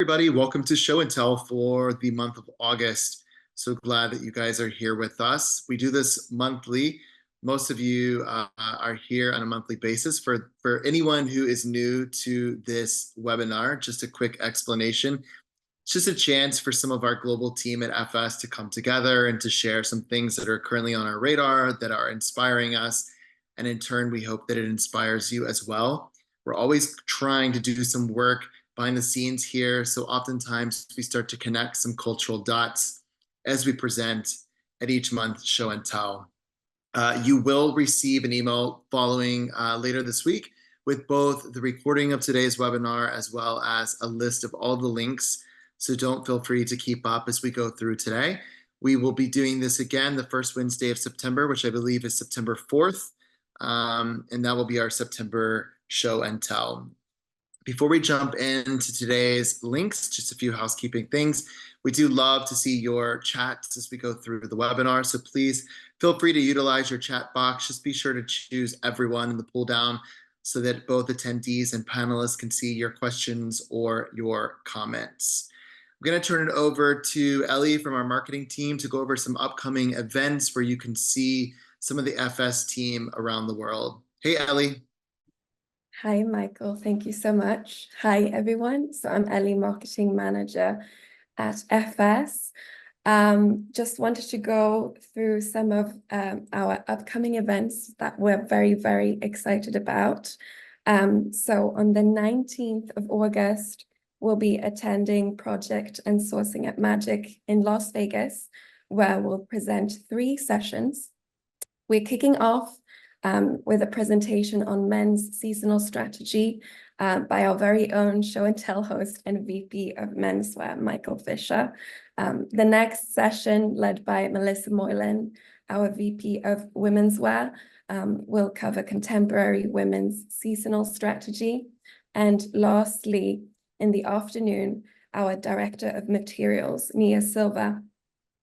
everybody. Welcome to Show and Tell for the month of August. So glad that you guys are here with us. We do this monthly. Most of you are here on a monthly basis. For anyone who is new to this webinar, just a quick explanation. It's just a chance for some of our global team at FS to come together and to share some things that are currently on our radar that are inspiring us. And in turn, we hope that it inspires you as well. We're always trying to do some work behind the scenes here. So oftentimes we start to connect some cultural dots as we present at each month Show and Tell. You will receive an email following later this week with both the recording of today's webinar as well as a list of all the links. So don't feel free to keep up as we go through today. We will be doing this again the first Wednesday of September, which I believe is September 4th. And that will be our September Show and Tell. Before we jump into today's links, just a few housekeeping things. We do love to see your chats as we go through the webinar, so please feel free to utilize your chat box. Just be sure to choose everyone in the pull down so that both attendees and panelists can see your questions or your comments. I'm going to turn it over to Ellie from our marketing team to go over some upcoming events where you can see some of the FS team around the world. Hey, Ellie. Hi, Michael. Thank you so much. Hi, everyone. So I'm Ellie, Marketing Manager at FS. Just wanted to go through some of our upcoming events that we're very, very excited about. So on the 19th of August, we'll be attending Project and Sourcing at Magic in Las Vegas, where we'll present 3 sessions. We're kicking off with a presentation on men's seasonal strategy by our very own Show and Tell host and VP of Menswear, Michael Fisher. The next session, led by Melissa Moylan, our VP of Women's Wear, will cover contemporary women's seasonal strategy. And lastly, in the afternoon, our Director of Materials, Nia Silva,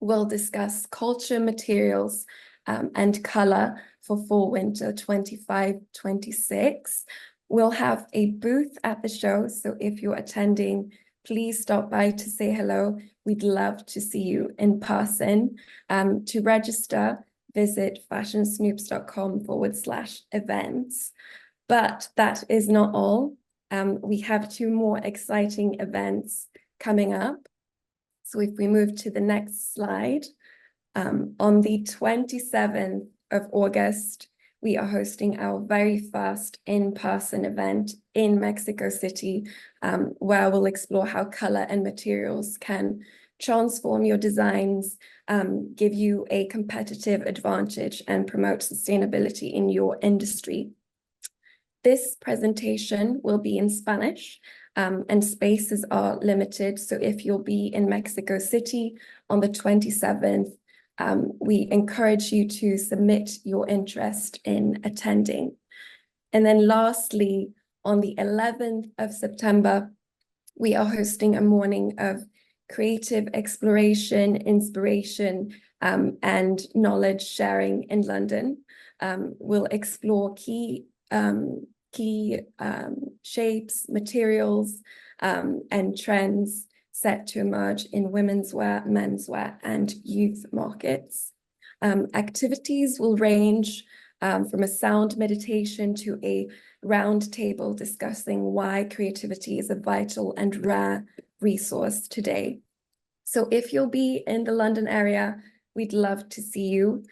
will discuss culture, materials, and color for fall/winter 25-26. We'll have a booth at the show, so if you're attending, please stop by to say hello. We'd love to see you in person. To register, visit fashionsnoops.com/events. But that is not all. We have 2 more exciting events coming up. So if we move to the next slide, on the 27th of August, we are hosting our very first in-person event in Mexico City, where we'll explore how color and materials can transform your designs, give you a competitive advantage, and promote sustainability in your industry. This presentation will be in Spanish, and spaces are limited. So if you'll be in Mexico City on the 27th, we encourage you to submit your interest in attending. And then lastly, on the 11th of September, we are hosting a morning of creative exploration, inspiration, and knowledge sharing in London. We'll explore key shapes, materials, and trends set to emerge in women's wear, menswear, and youth markets. Activities will range from a sound meditation to a round table discussing why creativity is a vital and rare resource today. So if you'll be in the London area, we'd love to see you.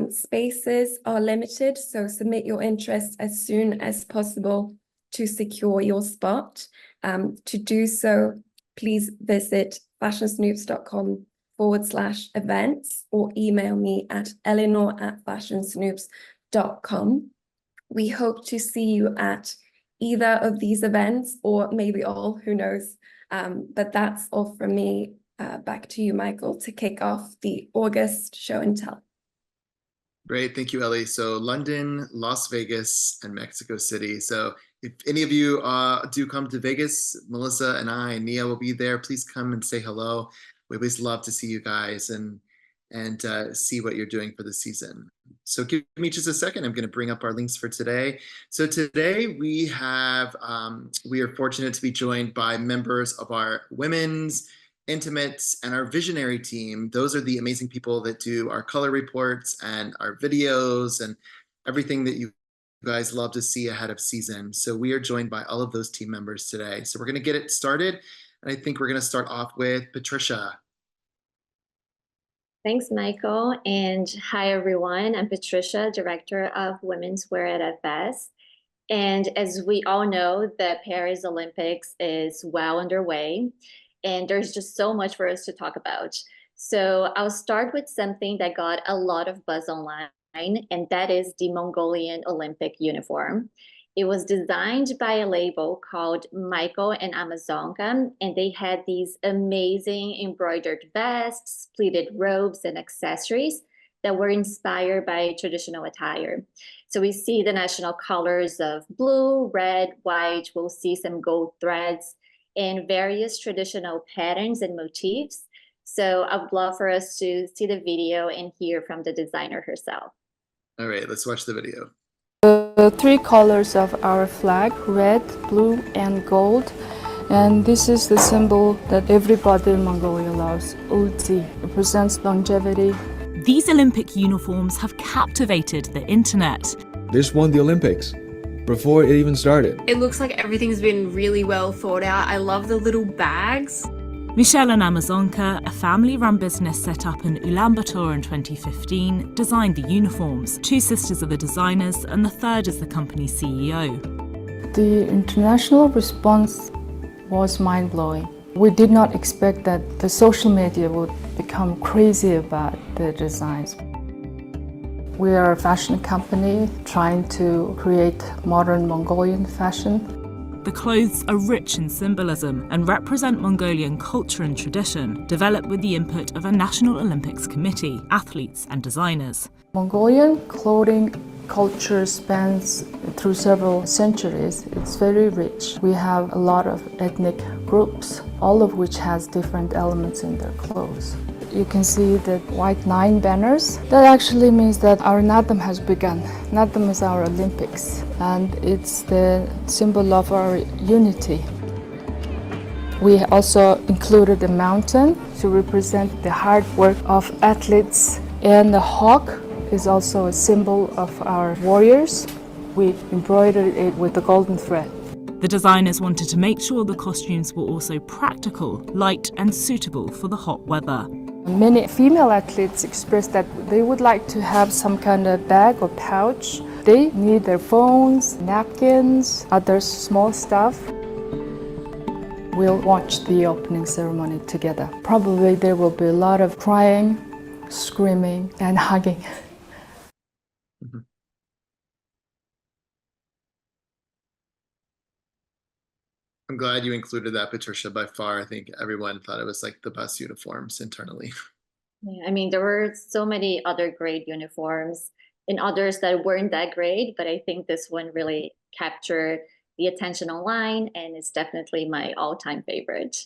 Spaces are limited, so submit your interest as soon as possible to secure your spot. To do so, please visit fashionsnoops.com/events or email me at eleanor@fashionsnoops.com. We hope to see you at either of these events or maybe all, who knows. But that's all from me. Back to you, Michael, to kick off the August Show and Tell. Great, thank you, Ellie. So London, Las Vegas, and Mexico City. So if any of you do come to Vegas, Melissa and I and Nia will be there. Please come and say hello. We always love to see you guys. And and see what you're doing for the season. So give me just a second. I'm going to bring up our links for today. So today we are fortunate to be joined by members of our women's intimates and our visionary team. Those are the amazing people that do our color reports and our videos and everything that you guys love to see ahead of season. So we are joined by all of those team members today. So we're going to get it started. And I think we're going to start off with Patricia. Thanks, Michael. And hi, everyone. I'm Patricia, Director of Women's Wear at FS. And as we all know, the Paris Olympics is well underway, and there's just so much for us to talk about. So I'll start with something that got a lot of buzz online, and that is the Mongolian Olympic uniform. It was designed by a label called Michael and Amazonka, and they had these amazing embroidered vests, pleated robes, and accessories that were inspired by traditional attire. So we see the national colors of blue, red, white. We'll see some gold threads and various traditional patterns and motifs. So I would love for us to see the video and hear from the designer herself. All right, let's watch the video. The three colors of our flag, red, blue, and gold. And this is the symbol that everybody in Mongolia loves, Ulti. It represents longevity. These Olympic uniforms have captivated the internet. This won the Olympics before it even started. It looks like everything's been really well thought out. I love the little bags. Michelle and Amazonka, a family-run business set up in Ulaanbaatar in 2015, designed the uniforms. Two sisters are the designers, and the third is the company's CEO. The international response was mind-blowing. We did not expect that the social media would become crazy about the designs. We are a fashion company trying to create modern Mongolian fashion. The clothes are rich in symbolism and represent Mongolian culture and tradition, developed with the input of a National Olympics Committee, athletes and designers. Mongolian clothing culture spans through several centuries. It's very rich. We have a lot of ethnic groups, all of which has different elements in their clothes. You can see the white 9 banners. That actually means that our Nadam has begun. Nadam is our Olympics, and it's the symbol of our unity. We also included a mountain to represent the hard work of athletes, and the hawk is also a symbol of our warriors. We embroidered it with the golden thread. The designers wanted to make sure the costumes were also practical, light and suitable for the hot weather. Many female athletes expressed that they would like to have some kind of bag or pouch. They need their phones, napkins, other small stuff. We'll watch the opening ceremony together. Probably there will be a lot of crying, screaming, and hugging. I'm glad you included that, Patricia. By far, I think everyone thought it was like the best uniforms internally. Yeah, I mean, there were so many other great uniforms and others that weren't that great, but I think this one really captured the attention online, and it's definitely my all-time favorite.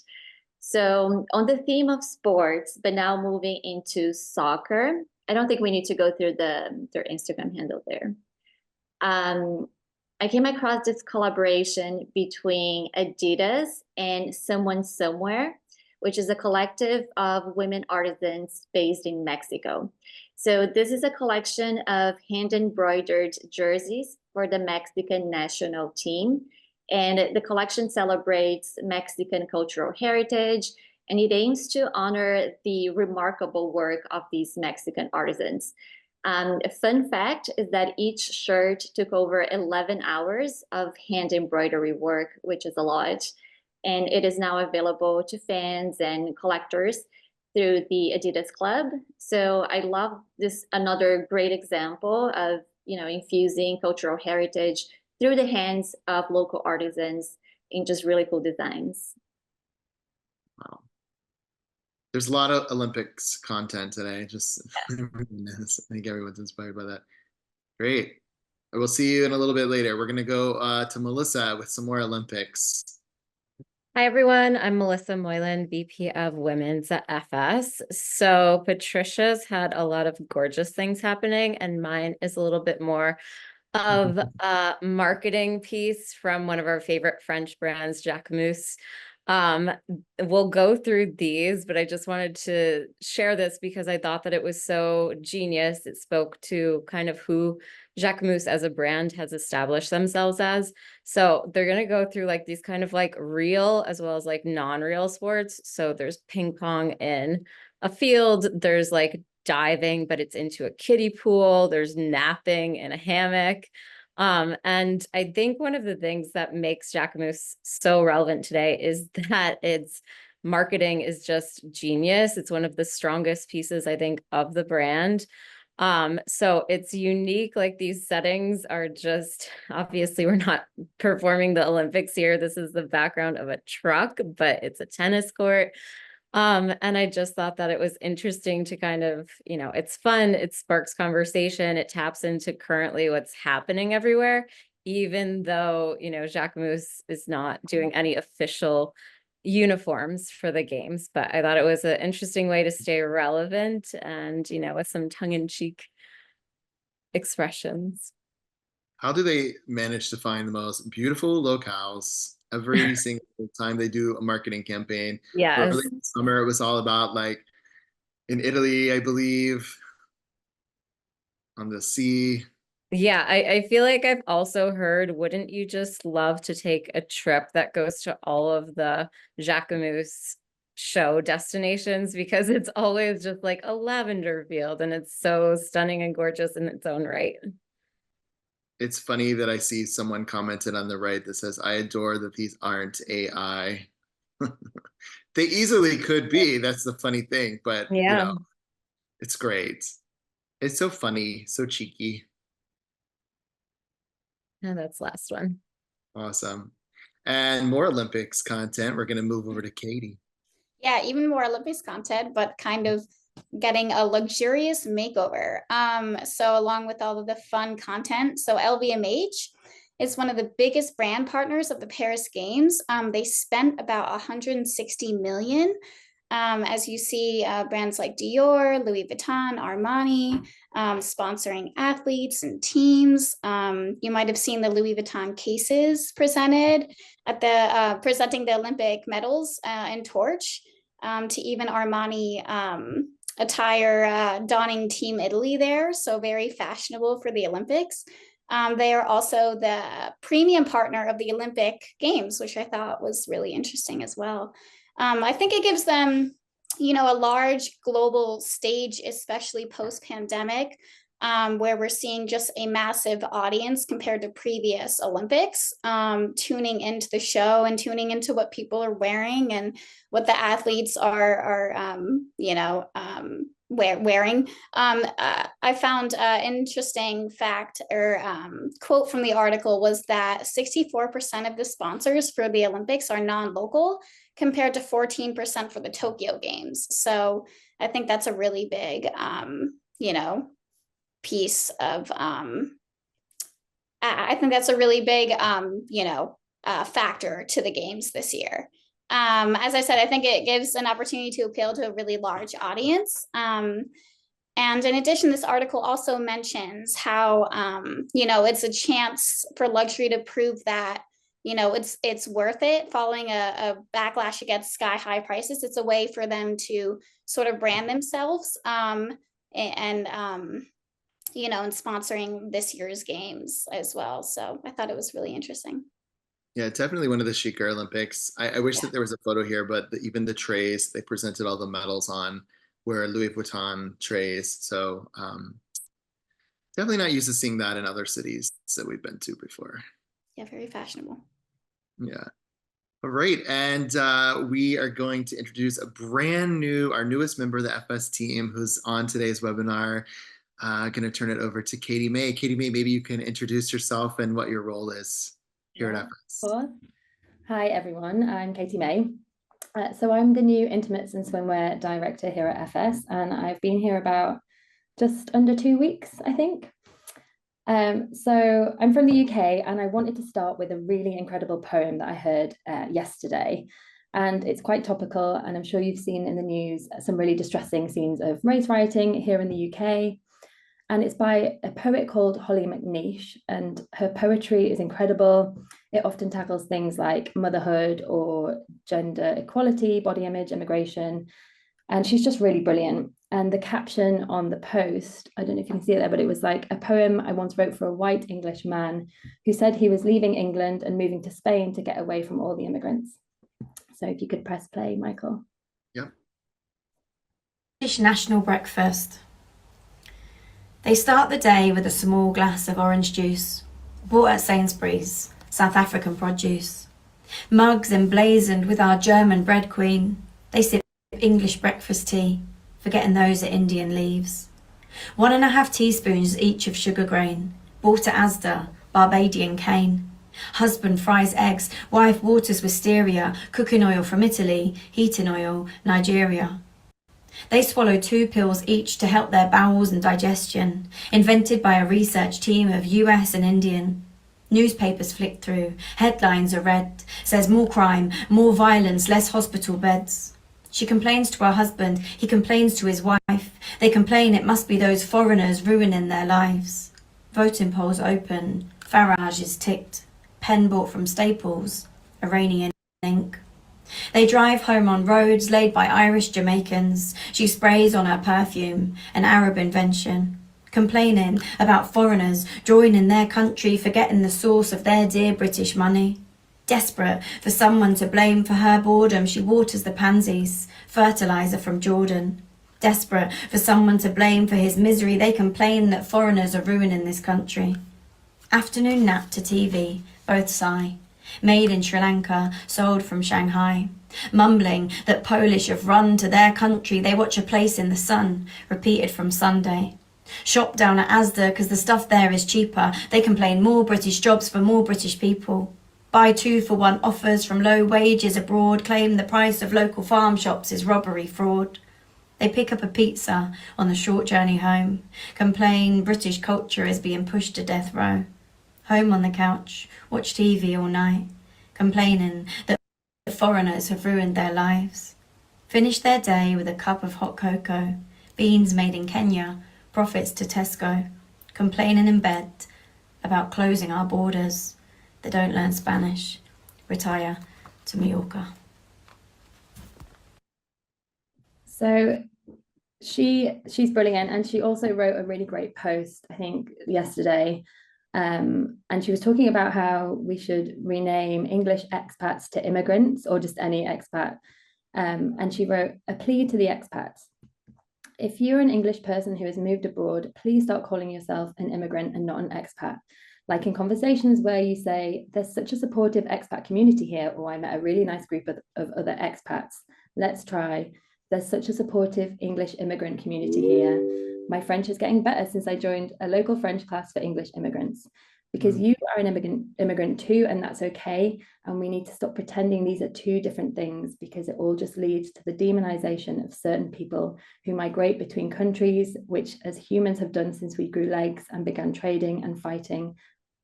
So on the theme of sports, but now moving into soccer, I don't think we need to go through their Instagram handle there. I came across this collaboration between Adidas and Someone Somewhere, which is a collective of women artisans based in Mexico. So this is a collection of hand-embroidered jerseys for the Mexican national team. And the collection celebrates Mexican cultural heritage, and it aims to honor the remarkable work of these Mexican artisans. A fun fact is that each shirt took over 11 hours of hand embroidery work, which is a lot. And it is now available to fans and collectors through the Adidas Club. So I love this, another great example of, infusing cultural heritage through the hands of local artisans in just really cool designs. Wow. There's a lot of Olympics content today. I think everyone's inspired by that. Great. We'll see you in a little bit later. We're going to go to Melissa with some more Olympics. Hi, everyone. I'm Melissa Moylan, VP of Women's at FS. So Patricia's had a lot of gorgeous things happening, and mine is a little bit more of a marketing piece from one of our favorite French brands, Jacquemus. Um, we'll go through these, but I just wanted to share this because I thought that it was so genius. It spoke to kind of who Jacquemus as a brand has established themselves as. So they're going to go through like these kind of like real as well as like non-real sports. So there's ping pong in a field, there's like diving, but it's into a kiddie pool, there's napping in a hammock. And I think one of the things that makes Jacquemus so relevant today is that its marketing is just genius. It's one of the strongest pieces, I think, of the brand. So it's unique, like these settings are just, obviously we're not performing the Olympics here. This is the background of a truck, but it's a tennis court. And I just thought that it was interesting to kind of, it's fun, it sparks conversation, it taps into currently what's happening everywhere, even though, Jacquemus is not doing any official uniforms for the games. But I thought it was an interesting way to stay relevant and, with some tongue-in-cheek expressions. How do they manage to find the most beautiful locales every single time they do a marketing campaign? Yes. Early summer, it was all about like in Italy, I believe, on the sea. Yeah, I feel like I've also heard, wouldn't you just love to take a trip that goes to all of the Jacquemus show destinations, because it's always just like a lavender field and it's so stunning and gorgeous in its own right. It's funny that I see someone commented on the right that says, I adore that these aren't AI. They easily could be. That's the funny thing, but Yeah. it's great. It's so funny, so cheeky. And that's last one. Awesome. And more Olympics content. We're going to move over to Katie. Yeah, even more Olympics content, but kind of getting a luxurious makeover. So along with all of the fun content, so LVMH is one of the biggest brand partners of the Paris Games. They spent about 160 million. As you see, brands like Dior, Louis Vuitton, Armani, sponsoring athletes and teams. You might have seen the Louis Vuitton cases presented at the presenting the Olympic medals in Torch, to even Armani attire donning Team Italy there. So very fashionable for the Olympics. They are also the premium partner of the Olympic Games, which I thought was really interesting as well. I think it gives them, a large global stage, especially post-pandemic, where we're seeing just a massive audience compared to previous Olympics, tuning into the show and tuning into what people are wearing and what the athletes are wearing. I found an interesting fact or quote from the article was that 64% of the sponsors for the Olympics are non-local, compared to 14% for the Tokyo Games. So I think that's a really big, piece of, I think that's a really big, factor to the games this year. As I said, I think it gives an opportunity to appeal to a really large audience. And in addition, this article also mentions how, it's a chance for luxury to prove that, it's worth it following a backlash against sky high prices. It's a way for them to sort of brand themselves and sponsoring this year's games as well. So I thought it was really interesting. Yeah, definitely one of the chicer Olympics. I wish that there was a photo here, but even the trays, they presented all the medals on were Louis Vuitton trays. So definitely not used to seeing that in other cities that we've been to before. Yeah, very fashionable. Yeah. All right. And we are going to introduce our newest member of the FS team who's on today's webinar. Going to turn it over to Katie May. Katie May, maybe you can introduce yourself and what your role is here at FS. Sure. Hi, everyone. I'm Katie May. So I'm the new Intimates and Swimwear Director here at FS, and I've been here about just under 2 weeks, I think. So I'm from the UK, and I wanted to start with a really incredible poem that I heard yesterday. And it's quite topical, and I'm sure you've seen in the news some really distressing scenes of race rioting here in the UK. And it's by a poet called Holly McNeish, and her poetry is incredible. It often tackles things like motherhood or gender equality, body image, immigration, and she's just really brilliant. And the caption on the post, I don't know if you can see it there, but it was like, a poem I once wrote for a white English man who said he was leaving England and moving to Spain to get away from all the immigrants. So if you could press play, Michael. Yep. British national breakfast. They start the day with a small glass of orange juice, bought at Sainsbury's, South African produce. Mugs emblazoned with our German bread queen. They sip English breakfast tea, forgetting those are Indian leaves. 1.5 teaspoons each of sugar grain, bought at Asda, Barbadian cane. Husband fries eggs, wife waters wisteria, cooking oil from Italy, heating oil, Nigeria. They swallow 2 pills each to help their bowels and digestion, invented by a research team of US and Indian. Newspapers flick through, headlines are read, says more crime, more violence, less hospital beds. She complains to her husband, he complains to his wife. They complain it must be those foreigners ruining their lives. Voting polls open, Farage is ticked, pen bought from Staples, Iranian ink. They drive home on roads laid by Irish Jamaicans. She sprays on her perfume, an Arab invention, complaining about foreigners joining their country, forgetting the source of their dear British money. Desperate for someone to blame for her boredom, she waters the pansies, fertilizer from Jordan. Desperate for someone to blame for his misery, they complain that foreigners are ruining this country. Afternoon nap to TV, both sigh. Made in Sri Lanka, sold from Shanghai. Mumbling that Polish have run to their country, they watch A Place in the Sun, repeated from Sunday. Shop down at Asda because the stuff there is cheaper. They complain more British jobs for more British people. Buy 2 for 1 offers from low wages abroad, claim the price of local farm shops is robbery fraud. They pick up a pizza on the short journey home, complain British culture is being pushed to death row. Home on the couch, watch TV all night, complaining that foreigners have ruined their lives. Finish their day with a cup of hot cocoa, beans made in Kenya, profits to Tesco, complaining in bed about closing our borders. They don't learn Spanish, retire to Mallorca. So she's brilliant, and she also wrote a really great post, I think, yesterday. And she was talking about how we should rename English expats to immigrants, or just any expat. And she wrote a plea to the expats. If you're an English person who has moved abroad, please start calling yourself an immigrant and not an expat. Like in conversations where you say, there's such a supportive expat community here, or I met a really nice group of other expats. Let's try. There's such a supportive English immigrant community here. My French is getting better since I joined a local French class for English immigrants. Because you are an immigrant too, and that's okay. And we need to stop pretending these are 2 different things, because it all just leads to the demonization of certain people who migrate between countries, which as humans have done since we grew legs and began trading and fighting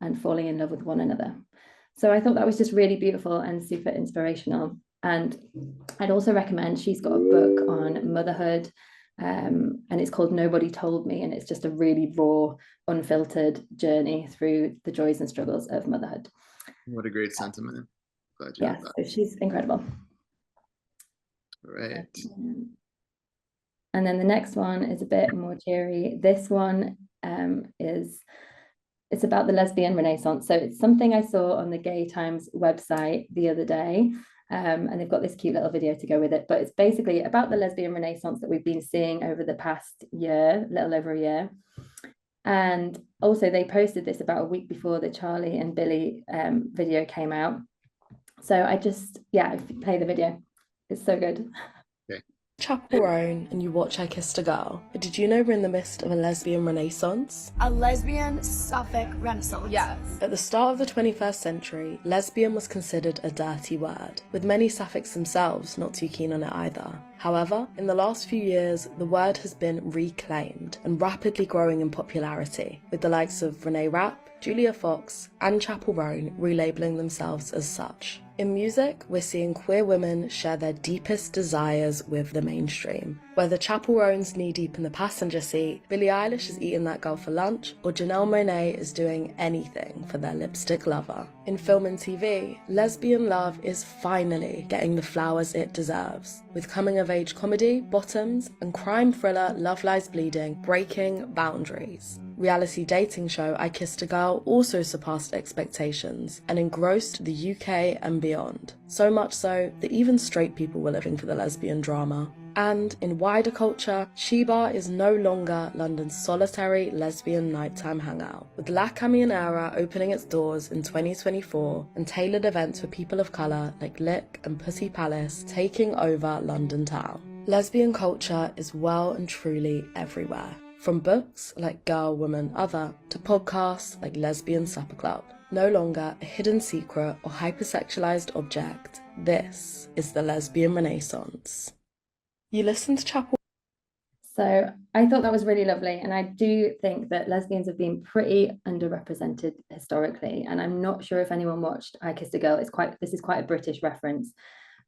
and falling in love with one another. So I thought that was just really beautiful and super inspirational. And I'd also recommend, she's got a book on motherhood, and it's called Nobody Told Me, and it's just a really raw, unfiltered journey through the joys and struggles of motherhood. What a great sentiment. Glad you have that. So she's incredible. Right. And then the next one is a bit more cheery. This one it's about the lesbian renaissance. So it's something I saw on the Gay Times website the other day. And they've got this cute little video to go with it, but it's basically about the lesbian renaissance that we've been seeing over the past year, little over a year. And also they posted this about a week before the Charlie and Billy video came out. So I just, if you play the video, it's so good. Okay. Chaperone and you watch I Kissed a Girl, but did you know we're in the midst of a lesbian renaissance? A lesbian Suffolk renaissance. Yes. At the start of the 21st century, lesbian was considered a dirty word, with many Suffolks themselves not too keen on it either. However, in the last few years, the word has been reclaimed and rapidly growing in popularity, with the likes of Renee Rapp, Julia Fox, and Chaperone relabeling themselves as such. In music, we're seeing queer women share their deepest desires with the mainstream. Whether Chaperone's knee-deep in the passenger seat, Billie Eilish is eating that girl for lunch, or Janelle Monáe is doing anything for their lipstick lover. In film and TV, lesbian love is finally getting the flowers it deserves, with coming-of-age comedy, bottoms, and crime thriller Love Lies Bleeding breaking boundaries. Reality dating show I Kissed a Girl also surpassed expectations and engrossed the UK and beyond. So much so that even straight people were living for the lesbian drama. And in wider culture, She Bar is no longer London's solitary lesbian nighttime hangout, with La Camionera opening its doors in 2024 and tailored events for people of colour like Lick and Pussy Palace taking over London town. Lesbian culture is well and truly everywhere, from books like Girl, Woman, Other to podcasts like Lesbian Supper Club. No longer a hidden secret or hypersexualized object, this is the lesbian renaissance. You listen to Chapel. So I thought that was really lovely. And I do think that lesbians have been pretty underrepresented historically. And I'm not sure if anyone watched I Kissed a Girl. This is quite a British reference,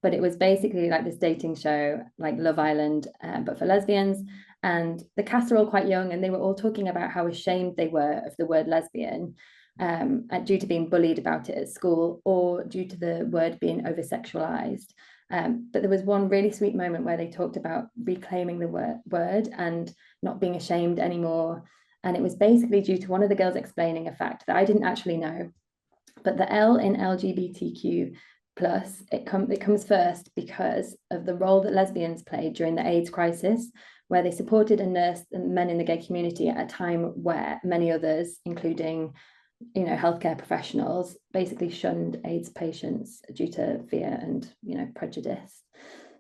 but it was basically like this dating show, like Love Island, but for lesbians. And the cast are all quite young, and they were all talking about how ashamed they were of the word lesbian, due to being bullied about it at school or due to the word being over-sexualized. But there was one really sweet moment where they talked about reclaiming the word and not being ashamed anymore. And it was basically due to one of the girls explaining a fact that I didn't actually know. But the L in LGBTQ plus, it comes first because of the role that lesbians played during the AIDS crisis, where they supported and nursed men in the gay community at a time where many others, including healthcare professionals, basically shunned AIDS patients due to fear and prejudice.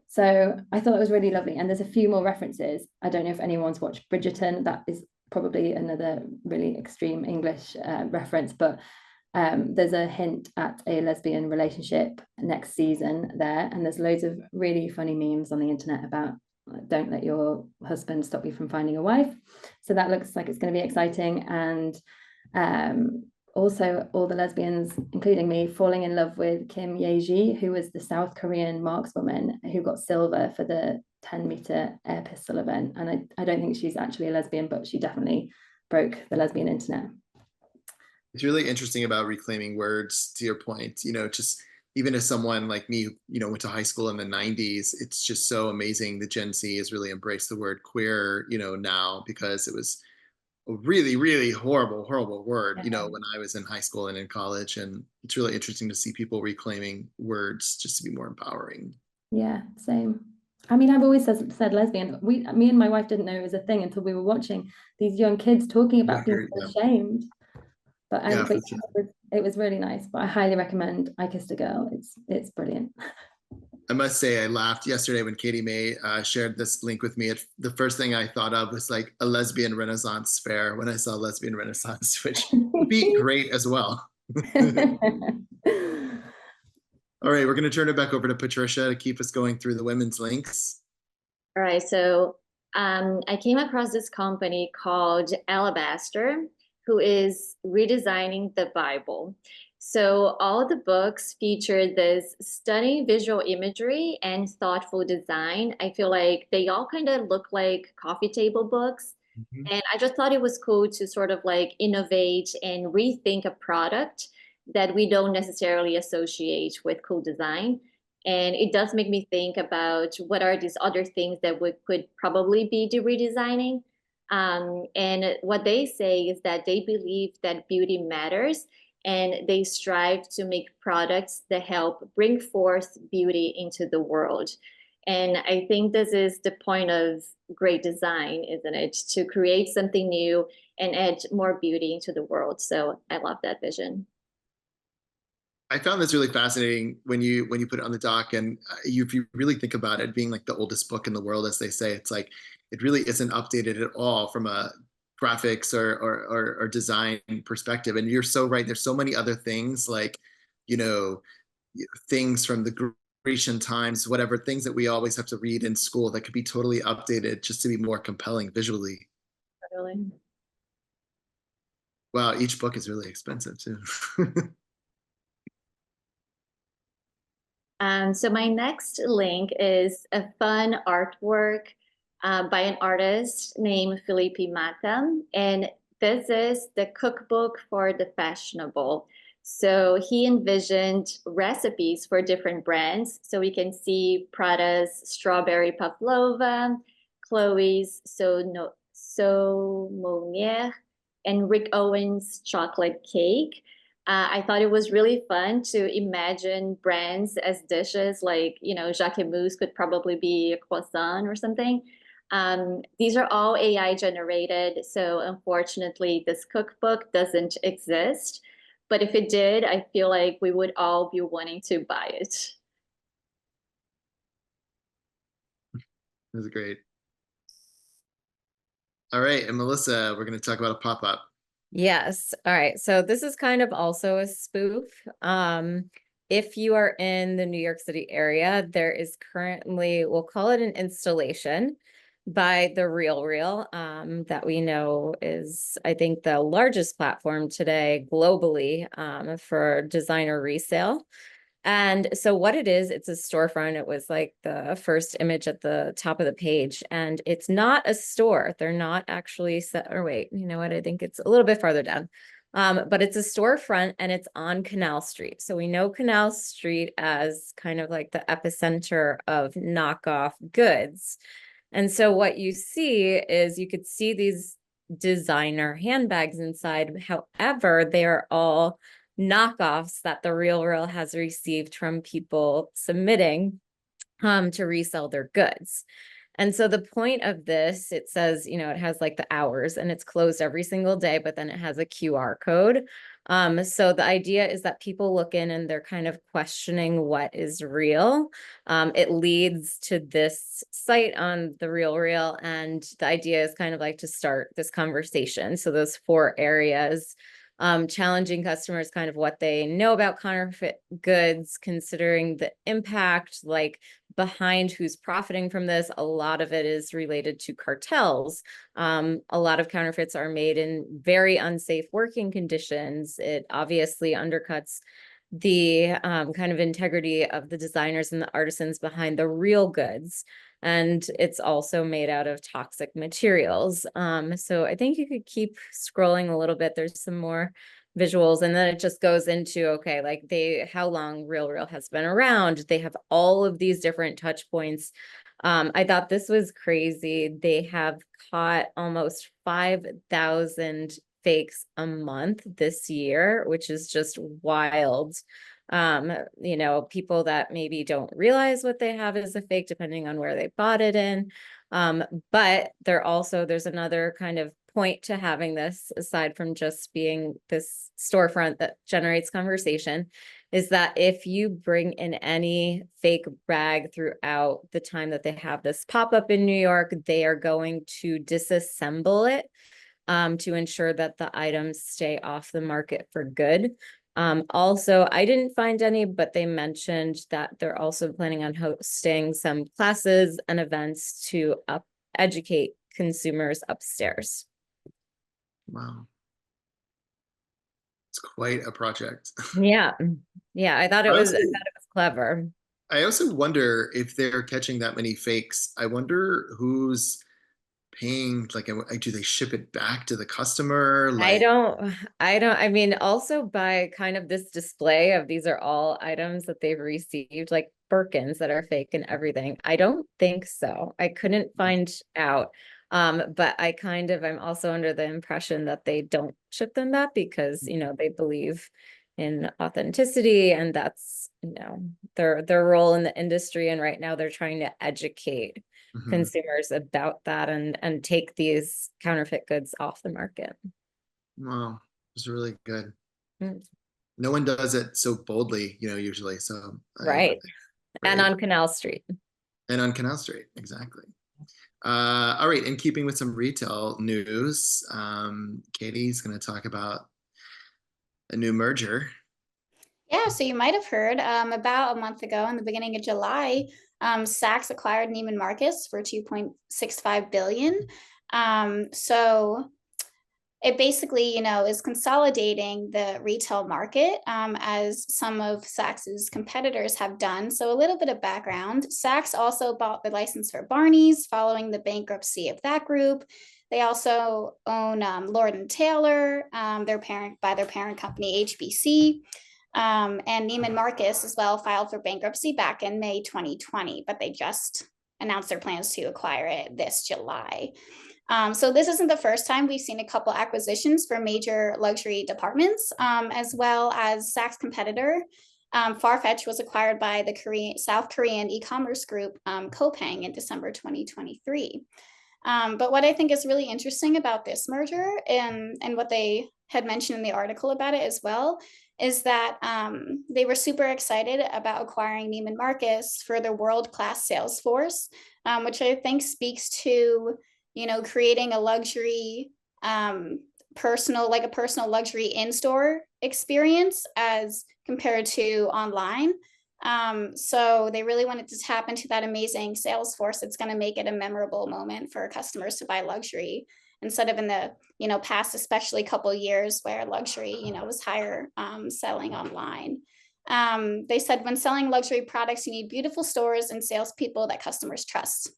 So I thought it was really lovely. And there's a few more references. I don't know if anyone's watched Bridgerton. That is probably another really extreme English reference, but there's a hint at a lesbian relationship next season there. And there's loads of really funny memes on the internet about don't let your husband stop you from finding a wife. So that looks like it's going to be exciting. And also all the lesbians, including me, falling in love with Kim Ye-ji, who was the South Korean markswoman who got silver for the 10-meter air pistol event. And I don't think she's actually a lesbian, but she definitely broke the lesbian internet. It's really interesting about reclaiming words, to your point, just even as someone like me, went to high school in the 90s, it's just so amazing that Gen Z has really embraced the word queer, now, because it was a really, really horrible word, when I was in high school and in college. And it's really interesting to see people reclaiming words just to be more empowering. Yeah, same. I mean, I've always said lesbian. Me and my wife didn't know it was a thing until we were watching these young kids talking about being ashamed. But it was really nice. But I highly recommend I Kissed a Girl. It's brilliant. I must say, I laughed yesterday when Katie May shared this link with me. The first thing I thought of was like a lesbian Renaissance fair when I saw lesbian Renaissance, which would be great as well. All right, we're going to turn it back over to Patricia to keep us going through the women's links. All right, so I came across this company called Alabaster, who is redesigning the Bible. So all the books feature this stunning visual imagery and thoughtful design. I feel like they all kind of look like coffee table books. Mm-hmm. And I just thought it was cool to sort of like innovate and rethink a product that we don't necessarily associate with cool design. And it does make me think about what are these other things that we could probably be redesigning. And what they say is that they believe that beauty matters, and they strive to make products that help bring forth beauty into the world. And I think this is the point of great design, isn't it? To create something new and add more beauty into the world. So I love that vision. I found this really fascinating when you put it on the dock, and if you really think about it, being like the oldest book in the world, as they say, it's like it really isn't updated at all from a graphics or design perspective. And you're so right. There's so many other things like, you know, things from the Grecian times, whatever things that we always have to read in school that could be totally updated just to be more compelling visually. Really. Wow, each book is really expensive too. So my next link is a fun artwork by an artist named Felipe Mata. And this is the cookbook for the fashionable. So he envisioned recipes for different brands. So we can see Prada's strawberry pavlova, Chloe's saumonière, and Rick Owens' chocolate cake. I thought it was really fun to imagine brands as dishes, like, you know, Jacquemus could probably be a croissant or something. These are all AI generated, so unfortunately this cookbook doesn't exist. But if it did, I feel like we would all be wanting to buy it. That's great. All right, and Melissa, we're going to talk about a pop-up. Yes. All right. So this is kind of also a spoof. If you are in the New York City area, there is currently, we'll call it an installation by The RealReal, that we know is, I think, the largest platform today globally for designer resale. And so what it is, it's a storefront. It was like the first image at the top of the page, and it's not a store. They're not actually set, or wait, you know what? I think it's a little bit farther down. But it's a storefront and it's on Canal Street. So we know Canal Street as kind of like the epicenter of knockoff goods. And so what you see is you could see these designer handbags inside. However, they are all knockoffs that The RealReal has received from people submitting to resell their goods. And so the point of this, it says, you know, it has like the hours and it's closed every single day, but then it has a QR code. So the idea is that people look in and they're kind of questioning what is real. It leads to this site on The RealReal, and the idea is kind of like to start this conversation. So those 4 areas, challenging customers kind of what they know about counterfeit goods, considering the impact, like behind who's profiting from this. A lot of it is related to cartels. A lot of counterfeits are made in very unsafe working conditions. It obviously undercuts the kind of integrity of the designers and the artisans behind the real goods. And it's also made out of toxic materials. So I think you could keep scrolling a little bit. There's some more visuals, and then it just goes into, okay, like how long RealReal has been around. They have all of these different touch points. I thought this was crazy. They have caught almost 5,000 fakes a month this year, which is just wild. You know, people that maybe don't realize what they have is a fake, depending on where they bought it in. But there's another kind of point to having this, aside from just being this storefront that generates conversation, is that if you bring in any fake rag throughout the time that they have this pop-up in New York, they are going to disassemble it to ensure that the items stay off the market for good. Also, I didn't find any, but they mentioned that they're also planning on hosting some classes and events to educate consumers upstairs. Wow. It's quite a project. Yeah. Yeah, I thought it was clever. I also wonder if they're catching that many fakes. I wonder who's paying, like, do they ship it back to the customer? Like, I mean, also by kind of this display of these are all items that they've received, like Birkins that are fake and everything. I don't think so. I couldn't find out. But I'm also under the impression that they don't ship them back because, you know, they believe in authenticity, and that's, you know, their role in the industry. And right now they're trying to educate consumers about that and take these counterfeit goods off the market. Wow, it's really good. no one does it so boldly, usually. So Right. And great. on Canal Street. And on Canal Street, exactly. All right, in keeping with some retail news, Katie's going to talk about a new merger. Yeah, so you might have heard about a month ago in the beginning of July, Saks acquired Neiman Marcus for 2.65 billion. So it basically, is consolidating the retail market, as some of Saks's competitors have done. So a little bit of background. Saks also bought the license for Barney's following the bankruptcy of that group. They also own Lord & Taylor, their parent company HBC. And Neiman Marcus as well filed for bankruptcy back in May 2020, but they just announced their plans to acquire it this July. So this isn't the first time we've seen a couple acquisitions for major luxury departments, as well as Saks competitor. Farfetch was acquired by the South Korean e-commerce group Coupang in December 2023. But what I think is really interesting about this merger and what they had mentioned in the article about it as well is that they were super excited about acquiring Neiman Marcus for their world-class sales force, which I think speaks to, creating a luxury personal luxury in-store experience as compared to online. So they really wanted to tap into that amazing sales force that's going to make it a memorable moment for customers to buy luxury instead of in the past, especially couple years where luxury was higher selling online. They said when selling luxury products, you need beautiful stores and salespeople that customers trust.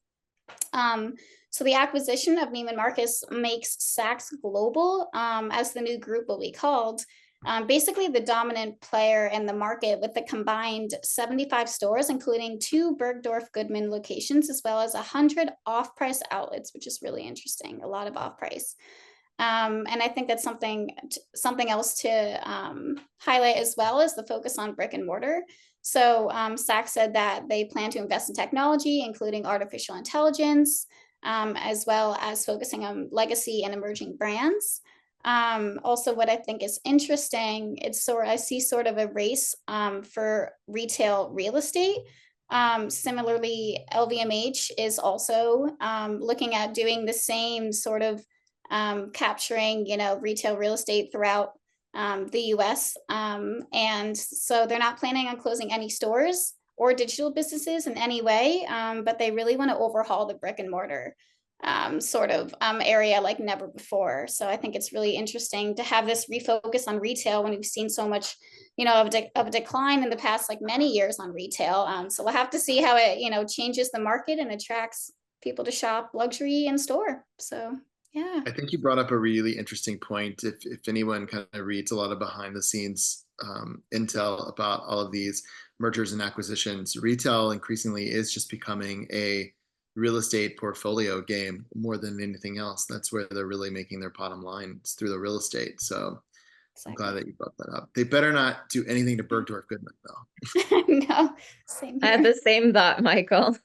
So the acquisition of Neiman Marcus makes Saks Global, as the new group will be called, basically the dominant player in the market with the combined 75 stores, including 2 Bergdorf Goodman locations, as well as 100 off-price outlets, which is really interesting, a lot of off-price. And I think that's something else to highlight as well is the focus on brick and mortar. So Saks said that they plan to invest in technology, including artificial intelligence, as well as focusing on legacy and emerging brands. Also, what I think is interesting, I see sort of a race for retail real estate. Similarly, LVMH is also looking at doing the same sort of capturing, retail real estate throughout the US. And so they're not planning on closing any stores or digital businesses in any way, but they really want to overhaul the brick and mortar area like never before. So I think it's really interesting to have this refocus on retail when we've seen so much, of a decline in the past, many years on retail. So we'll have to see how it, changes the market and attracts people to shop luxury in store. So yeah. I think you brought up a really interesting point. If anyone kind of reads a lot of behind the scenes intel about all of these mergers and acquisitions, retail increasingly is just becoming a real estate portfolio game more than anything else. That's where they're really making their bottom line. It's through the real estate. So I'm glad that you brought that up. They better not do anything to Bergdorf Goodman though. No, same I had here. the same thought, Michael.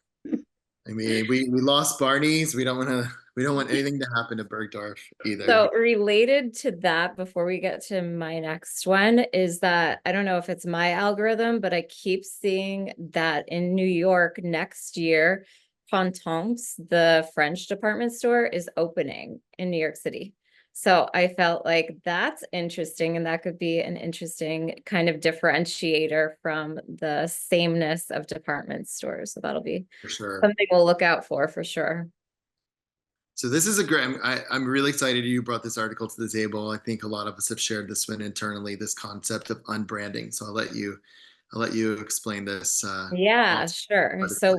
I mean, we lost Barney's. We don't want anything to happen to Bergdorf either. So related to that, before we get to my next one, is that I don't know if it's my algorithm, but I keep seeing that in New York next year, Printemps, the French department store, is opening in New York City. So I felt like that's interesting, and that could be an interesting kind of differentiator from the sameness of department stores. So that'll be for sure something we'll look out for sure. So this is a great, I'm really excited you brought this article to the table. I think a lot of us have shared this one internally, this concept of unbranding. So I'll let you explain this. Yeah, sure. So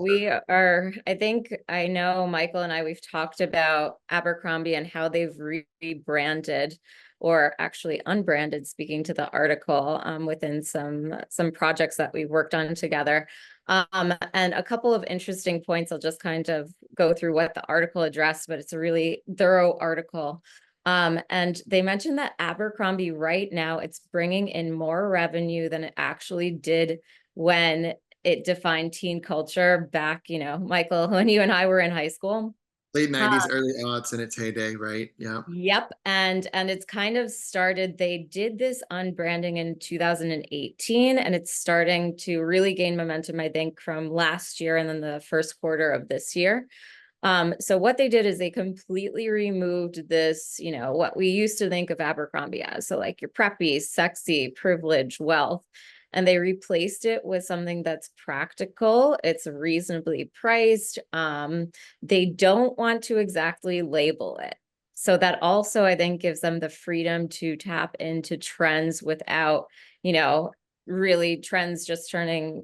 I think I know Michael and we've talked about Abercrombie and how they've rebranded or actually unbranded, speaking to the article, within some projects that we've worked on together. And a couple of interesting points, I'll just kind of go through what the article addressed, but it's a really thorough article. And they mentioned that Abercrombie right now, it's bringing in more revenue than it actually did when it defined teen culture back, Michael, when you and I were in high school. Late 90s, early aughts in its heyday, right? Yeah. Yep. And it's kind of started, they did this unbranding in 2018, and it's starting to really gain momentum, I think, from last year and then the first quarter of this year. So what they did is they completely removed this, you know, what we used to think of Abercrombie as. So like your preppy, sexy, privilege, wealth. And they replaced it with something that's practical. It's reasonably priced. They don't want to exactly label it. So that also, I think, gives them the freedom to tap into trends without, you know, really trends just turning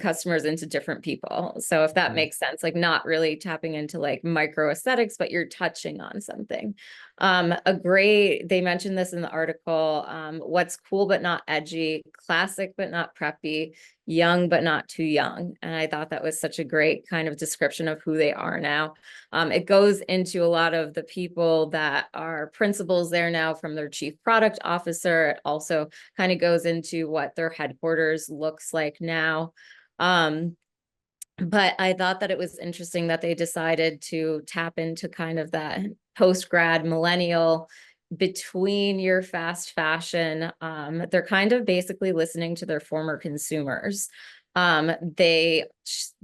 customers into different people. So if that makes sense, like not really tapping into like micro aesthetics, but you're touching on something. They mentioned this in the article, what's cool but not edgy, classic but not preppy, young but not too young. And I thought that was such a great kind of description of who they are now. It goes into a lot of the people that are principals there now, from their chief product officer. It also kind of goes into what their headquarters looks like now. But I thought that it was interesting that they decided to tap into kind of that post-grad millennial between your fast fashion. They're kind of basically listening to their former consumers. They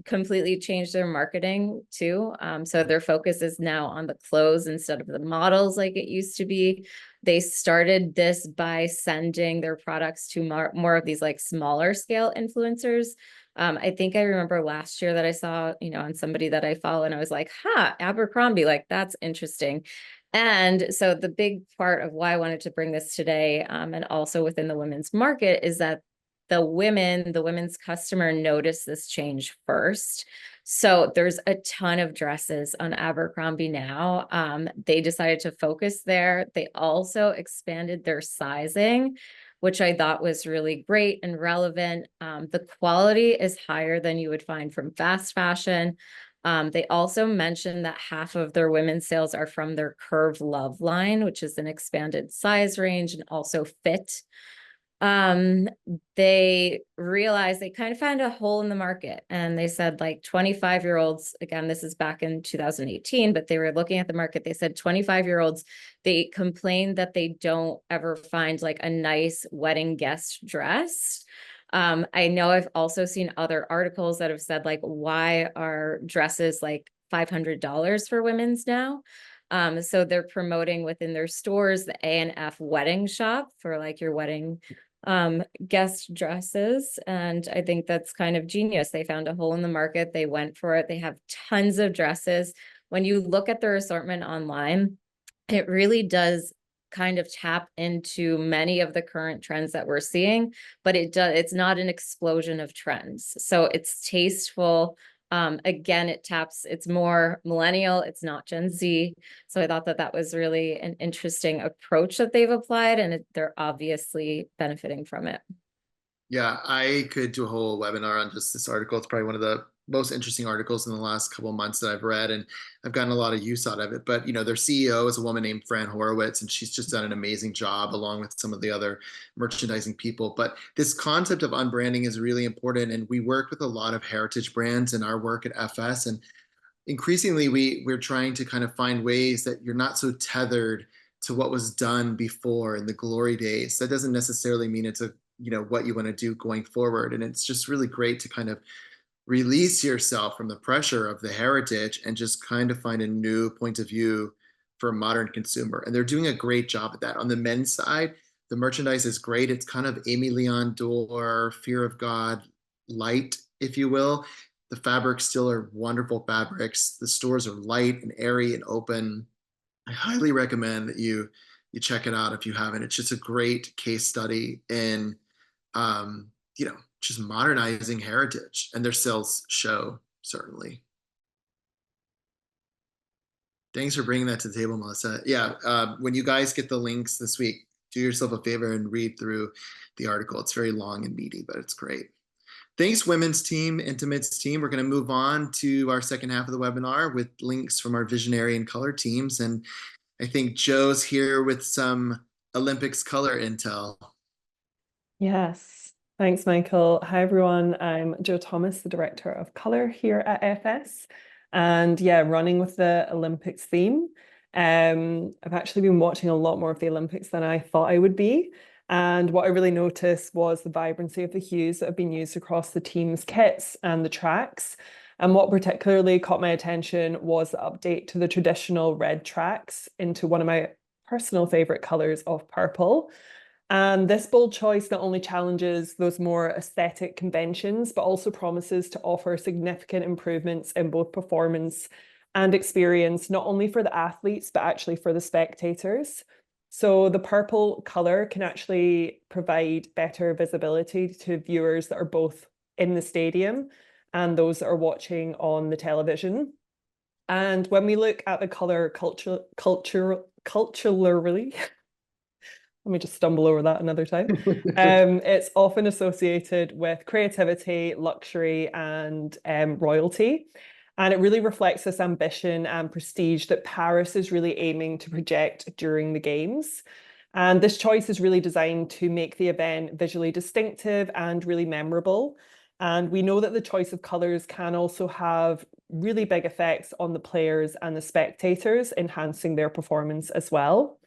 completely changed their marketing too. So their focus is now on the clothes instead of the models like it used to be. They started this by sending their products to more of these like smaller scale influencers. I think I remember last year that I saw, you know, on somebody that I follow, and I was like, Abercrombie, like that's interesting. And so the big part of why I wanted to bring this today, and also within the women's market, is that the women's customer noticed this change first. So there's a ton of dresses on Abercrombie now. They decided to focus there. They also expanded their sizing, which I thought was really great and relevant. The quality is higher than you would find from fast fashion. They also mentioned that half of their women's sales are from their Curve Love line, which is an expanded size range and also fit. They realized they kind of found a hole in the market, and they said like 25-year-olds, again, this is back in 2018, but they were looking at the market. They said 25-year-olds, they complained that they don't ever find like a nice wedding guest dress. I know I've also seen other articles that have said like, why are dresses like $500 for women's now? So they're promoting within their stores the A&F wedding shop for like your wedding guest dresses. And I think that's kind of genius. They found a hole in the market. They went for it. They have tons of dresses. When you look at their assortment online, it really does kind of tap into many of the current trends that we're seeing, but it's not an explosion of trends. So it's tasteful. Again, it's more millennial, it's not Gen Z. So I thought that that was really an interesting approach that they've applied, and they're obviously benefiting from it. Yeah, I could do a whole webinar on just this article. It's probably one of the most interesting articles in the last couple of months that I've read, and I've gotten a lot of use out of it. But, you know, their CEO is a woman named Fran Horowitz, and she's just done an amazing job along with some of the other merchandising people. But this concept of unbranding is really important, and we work with a lot of heritage brands in our work at FS, and increasingly we're trying to kind of find ways that you're not so tethered to what was done before in the glory days. That doesn't necessarily mean it's what you want to do going forward. And it's just really great to kind of release yourself from the pressure of the heritage and just kind of find a new point of view for a modern consumer. And they're doing a great job at that. On the men's side, the merchandise is great. It's kind of Aimé Leon Dore, Fear of God light, if you will. The fabrics still are wonderful fabrics. The stores are light and airy and open. I highly recommend that you check it out if you haven't. It's just a great case study in just modernizing heritage, and their sales show, certainly. Thanks for bringing that to the table, Melissa. Yeah, when you guys get the links this week, do yourself a favor and read through the article. It's very long and meaty, but it's great. Thanks, women's team, Intimates team. We're going to move on to our second half of the webinar with links from our visionary and color teams. And I think Joe's here with some Olympics color intel. Yes, thanks, Michael. Hi, everyone. I'm Jo Thomas, the Director of Colour here at FS. And yeah, running with the Olympics theme. I've actually been watching a lot more of the Olympics than I thought I would be. And what I really noticed was the vibrancy of the hues that have been used across the team's kits and the tracks. And what particularly caught my attention was the update to the traditional red tracks into one of my personal favorite colors of purple. And this bold choice not only challenges those more aesthetic conventions, but also promises to offer significant improvements in both performance and experience, not only for the athletes, but actually for the spectators. So the purple color can actually provide better visibility to viewers that are both in the stadium and those that are watching on the television. And when we look at the color culturally, let me just stumble over that another time. It's often associated with creativity, luxury, and royalty. And it really reflects this ambition and prestige that Paris is really aiming to project during the Games. And this choice is really designed to make the event visually distinctive and really memorable. And we know that the choice of colours can also have really big effects on the players and the spectators, enhancing their performance as well.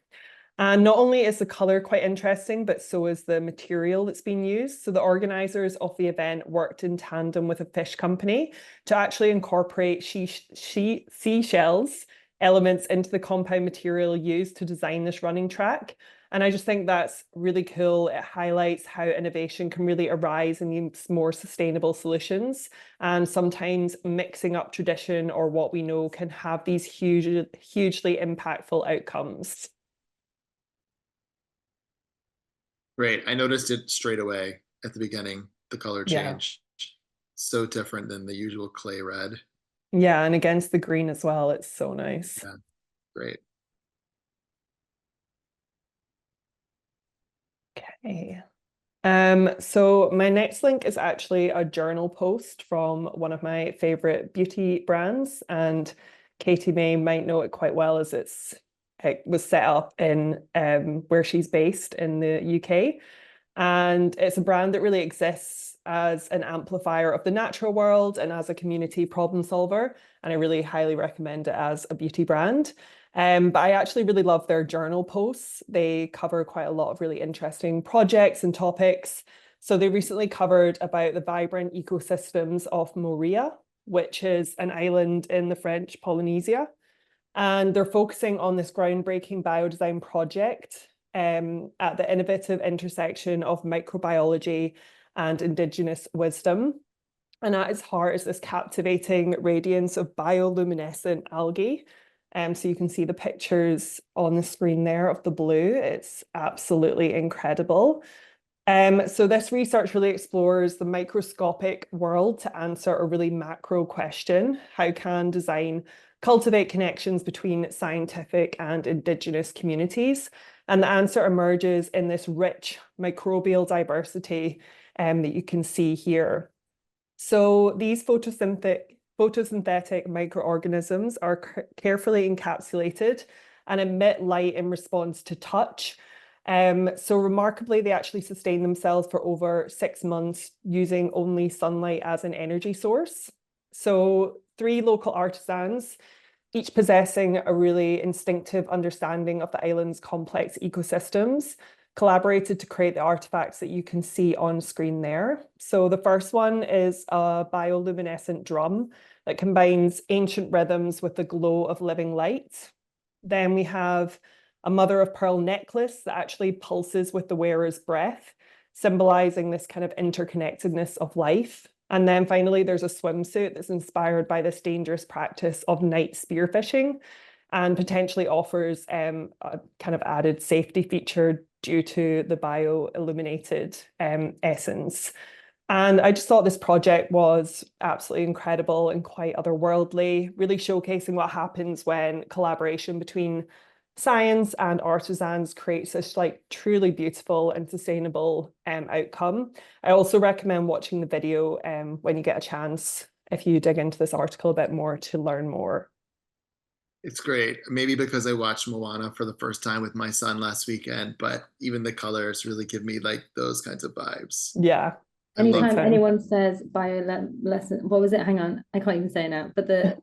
And not only is the colour quite interesting, but so is the material that's been used. So the organisers of the event worked in tandem with a fish company to actually incorporate seashells elements into the compound material used to design this running track. And I just think that's really cool. It highlights how innovation can really arise in these more sustainable solutions. And sometimes mixing up tradition or what we know can have these hugely impactful outcomes. Great. I noticed it straight away at the beginning, the color change. Yeah. So different than the usual clay red. Yeah, and against the green as well. It's so nice. Yeah, great. Okay. So my next link is actually a journal post from one of my favorite beauty brands, and Katie May might know it quite well as it was set up in where she's based in the UK. And it's a brand that really exists as an amplifier of the natural world and as a community problem solver. And I really highly recommend it as a beauty brand. But I actually really love their journal posts. They cover quite a lot of really interesting projects and topics. So they recently covered about the vibrant ecosystems of Moorea, which is an island in the French Polynesia. And they're focusing on this groundbreaking biodesign project at the innovative intersection of microbiology and Indigenous wisdom. And at its heart is this captivating radiance of bioluminescent algae. So you can see the pictures on the screen there of the blue. It's absolutely incredible. So this research really explores the microscopic world to answer a really macro question: how can design cultivate connections between scientific and Indigenous communities? And the answer emerges in this rich microbial diversity that you can see here. So these photosynthetic microorganisms are carefully encapsulated and emit light in response to touch. So remarkably, they actually sustain themselves for over 6 months using only sunlight as an energy source. So 3 local artisans, each possessing a really instinctive understanding of the island's complex ecosystems, collaborated to create the artifacts that you can see on screen there. So the first one is a bioluminescent drum that combines ancient rhythms with the glow of living light. Then we have a mother of pearl necklace that actually pulses with the wearer's breath, symbolizing this kind of interconnectedness of life. And then finally, there's a swimsuit that's inspired by this dangerous practice of night spearfishing and potentially offers a kind of added safety feature due to the bio-illuminated essence. And I just thought this project was absolutely incredible and quite otherworldly, really showcasing what happens when collaboration between science and artisans creates this like truly beautiful and sustainable outcome. I also recommend watching the video when you get a chance, if you dig into this article a bit more to learn more. It's great. Maybe because I watched Moana for the first time with my son last weekend, but even the colors really give me like those kinds of vibes. Yeah. Anytime anyone says bioluminescent, what was it? Hang on, I can't even say it now. But the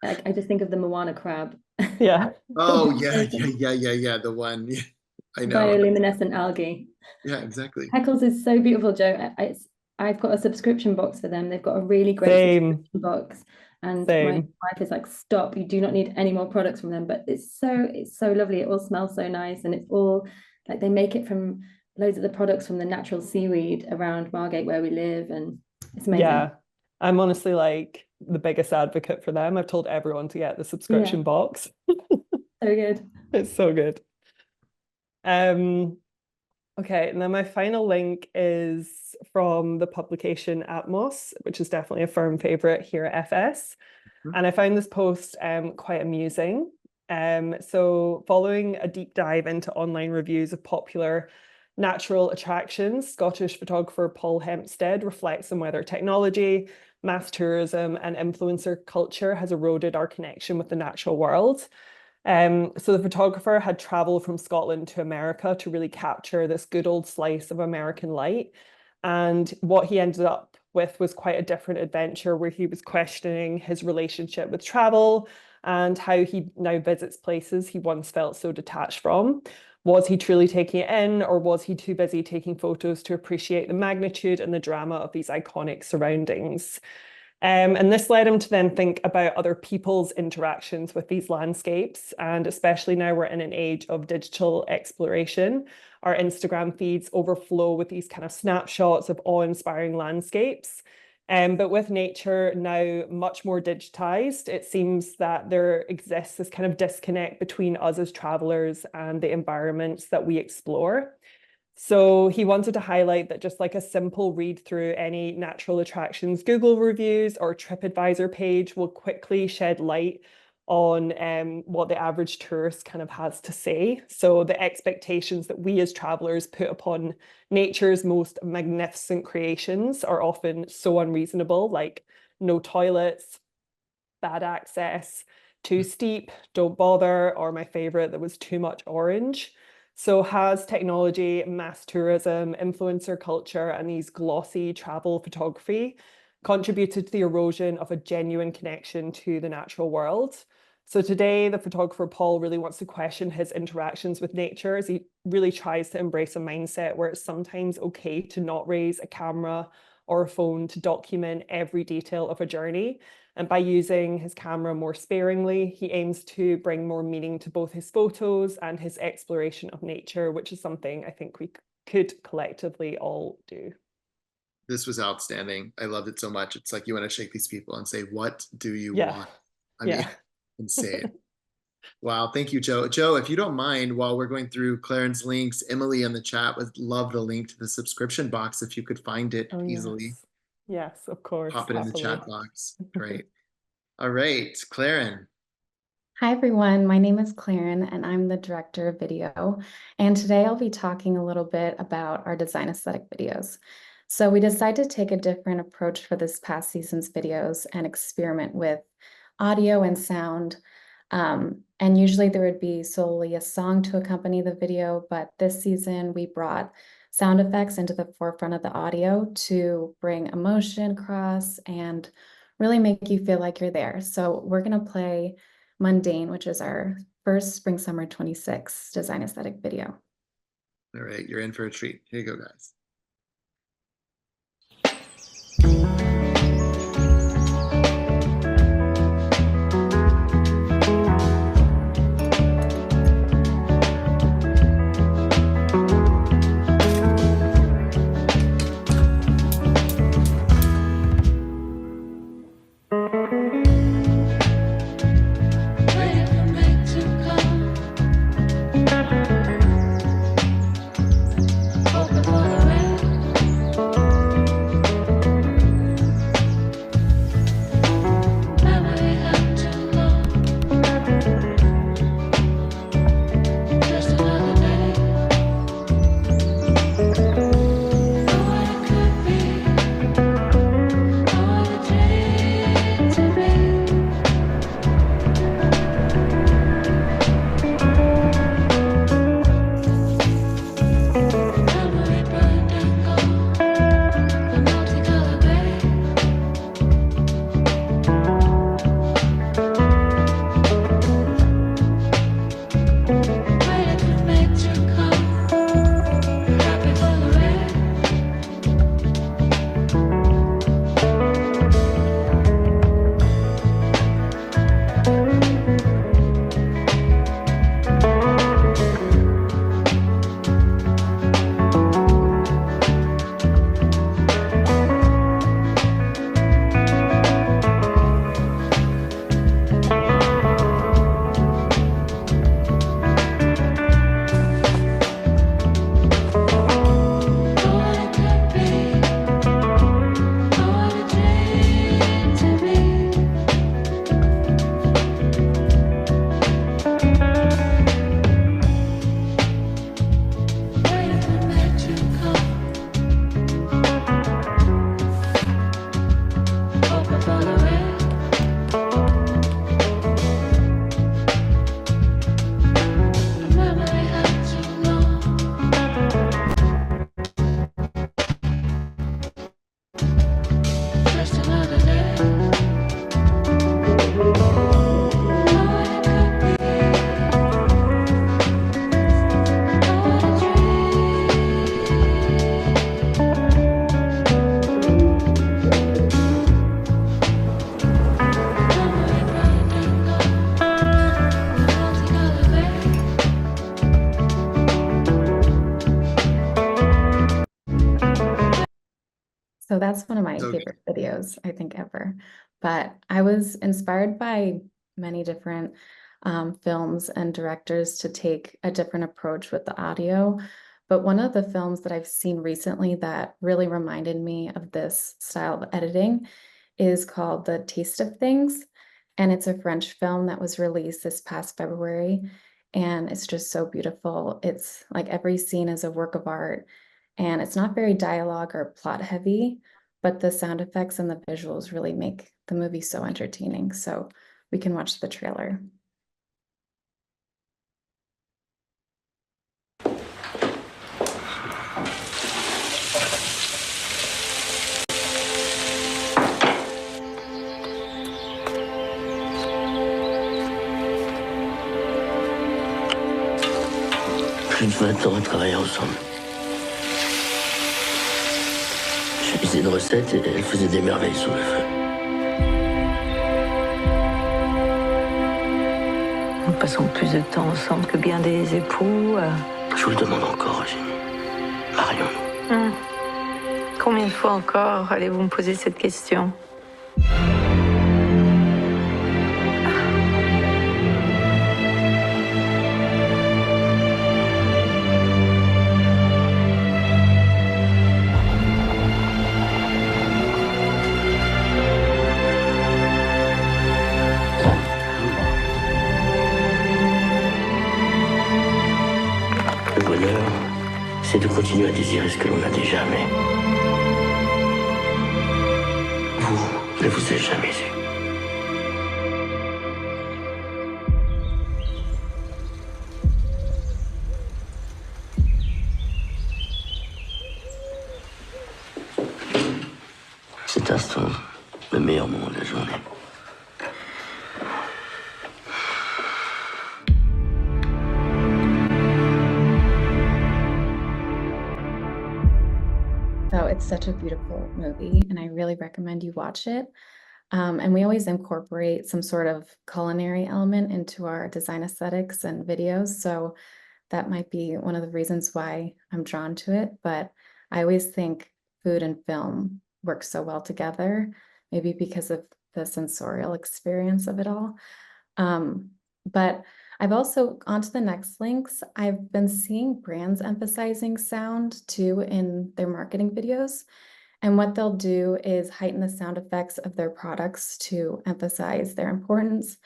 I just think of the Moana crab. Yeah. Oh yeah. The one. Yeah, I know. Bioluminescent algae. Yeah, exactly. Heckles is so beautiful, Joe. I've got a subscription box for them. They've got a really great Same. subscription box. And my Same. wife is like, stop, you do not need any more products from them. But it's so lovely. It all smells so nice. And it's all like they make it from loads of the products from the natural seaweed around Margate where we live. And it's amazing. Yeah. I'm honestly like the biggest advocate for them. I've told everyone to get the subscription box. So good. It's so good. Okay, and then my final link is from the publication Atmos, which is definitely a firm favorite here at FS. And I found this post quite amusing. So following a deep dive into online reviews of popular natural attractions, Scottish photographer Paul Hempstead reflects on whether technology, mass tourism, and influencer culture has eroded our connection with the natural world. So the photographer had traveled from Scotland to America to really capture this good old slice of American light. And what he ended up with was quite a different adventure where he was questioning his relationship with travel and how he now visits places he once felt so detached from. Was he truly taking it in, or was he too busy taking photos to appreciate the magnitude and the drama of these iconic surroundings? And this led him to then think about other people's interactions with these landscapes. And especially now we're in an age of digital exploration, our Instagram feeds overflow with these kind of snapshots of awe-inspiring landscapes. But with nature now much more digitized, it seems that there exists this kind of disconnect between us as travelers and the environments that we explore. So he wanted to highlight that just like a simple read through any natural attractions Google reviews or TripAdvisor page will quickly shed light on what the average tourist kind of has to say. So the expectations that we as travelers put upon nature's most magnificent creations are often so unreasonable, like no toilets, bad access, too steep, don't bother, or my favorite, that was too much orange. So has technology, mass tourism, influencer culture, and these glossy travel photography contributed to the erosion of a genuine connection to the natural world? So today, the photographer Paul really wants to question his interactions with nature as he really tries to embrace a mindset where it's sometimes okay to not raise a camera or a phone to document every detail of a journey. And by using his camera more sparingly, he aims to bring more meaning to both his photos and his exploration of nature, which is something I think we could collectively all do. This was outstanding. I loved it so much. It's like you want to shake these people and say, what do you want? I mean, insane. Wow. Thank you, Joe. Joe, if you don't mind, while we're going through Claren's links, Emily in the chat would love the link to the subscription box if you could find it easily. Yes, of course. Pop it in the chat box. Great. All right, Claren. Hi, everyone. My name is Claren, and I'm the director of video. And today I'll be talking a little bit about our design aesthetic videos. So we decided to take a different approach for this past season's videos and experiment with audio and sound. And usually there would be solely a song to accompany the video, but this season we brought sound effects into the forefront of the audio to bring emotion across and really make you feel like you're there. So we're going to play Mundane, which is our first Spring Summer 26 design aesthetic video. All right, you're in for a treat. Here you go, guys. Open So that's one of my So favorite videos, I think, ever. But I was inspired by many different films and directors to take a different approach with the audio. But one of the films that I've seen recently that really reminded me of this style of editing is called The Taste of Things. And it's a French film that was released this past February. And it's just so beautiful. It's like every scene is a work of art. And it's not very dialogue or plot heavy, but the sound effects and the visuals really make the movie so entertaining. So we can watch the trailer. Plus de 20 ans à travailler ensemble. Je lisais une recette et elle faisait des merveilles sur le feu. Nous passons plus de temps ensemble que bien des époux. Je vous le demande encore, Eugénie. Marions-nous. Combien de fois encore allez-vous me poser cette question? Le bonheur, c'est de continuer à désirer ce que l'on n'a déjà, mais vous ne vous êtes jamais eu. Cet instant, le meilleur moment de la journée. So it's such a beautiful movie, and I really recommend you watch it. And we always incorporate some sort of culinary element into our design aesthetics and videos. So that might be one of the reasons why I'm drawn to it. But I always think food and film work so well together, maybe because of the sensorial experience of it all. But I've also, on to the next links, I've been seeing brands emphasizing sound too in their marketing videos. And what they'll do is heighten the sound effects of their products to emphasize their importance.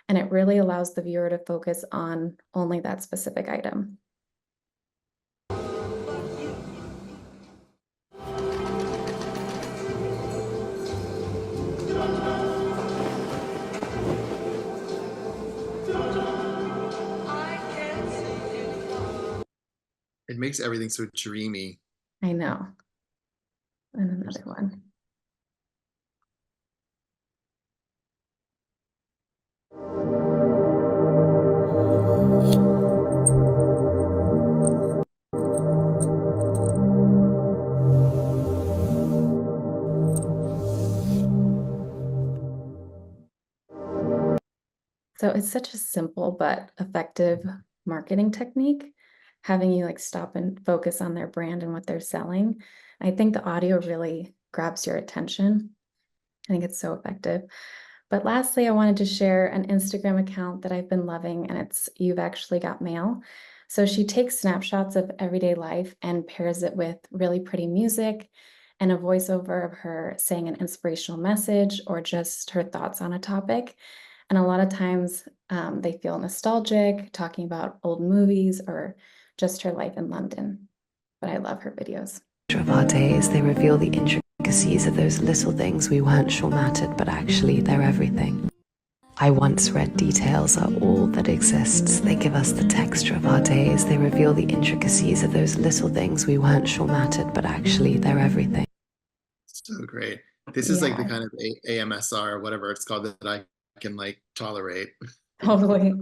And it really allows the viewer to focus on only that specific item. It makes everything so dreamy. I know. And another one. So it's such a simple but effective marketing technique, having you like stop and focus on their brand and what they're selling. I think the audio really grabs your attention. I think it's so effective. But lastly, I wanted to share an Instagram account that I've been loving, and it's You've Actually Got Mail. So she takes snapshots of everyday life and pairs it with really pretty music and a voiceover of her saying an inspirational message or just her thoughts on a topic. And a lot of times they feel nostalgic, talking about old movies or just her life in London. But I love her videos. Of our days, they reveal the intricacies of those little things we weren't sure mattered, but actually they're everything. I once read details are all that exists. They give us the texture of our days. They reveal the intricacies of those little things we weren't sure mattered, but actually they're everything. So great. This is like the kind of AMSR or whatever it's called that I can like tolerate. Totally.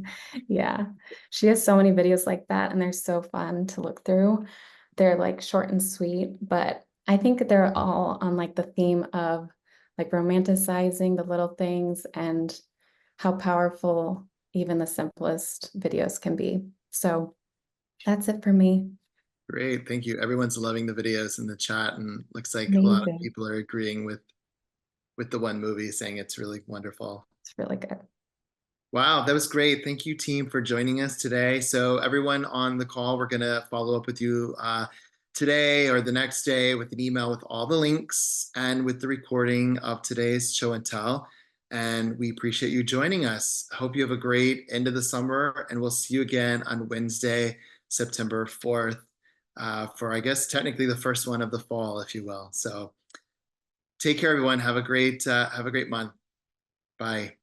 Yeah. She has so many videos like that, and they're so fun to look through. They're like short and sweet, but I think they're all on like the theme of like romanticizing the little things and how powerful even the simplest videos can be. So that's it for me. Great, thank you. Everyone's loving the videos in the chat, and looks like a lot of Amazing. people are agreeing with the one movie, saying it's really wonderful. It's really good. Wow, that was great. Thank you, team, for joining us today. So everyone on the call, we're gonna follow up with you today or the next day with an email with all the links and with the recording of today's show and tell. And we appreciate you joining us. Hope you have a great end of the summer, and we'll see you again on Wednesday, September 4th, for, I guess, technically the first one of the fall, if you will. So take care, everyone. Have a great month. Bye.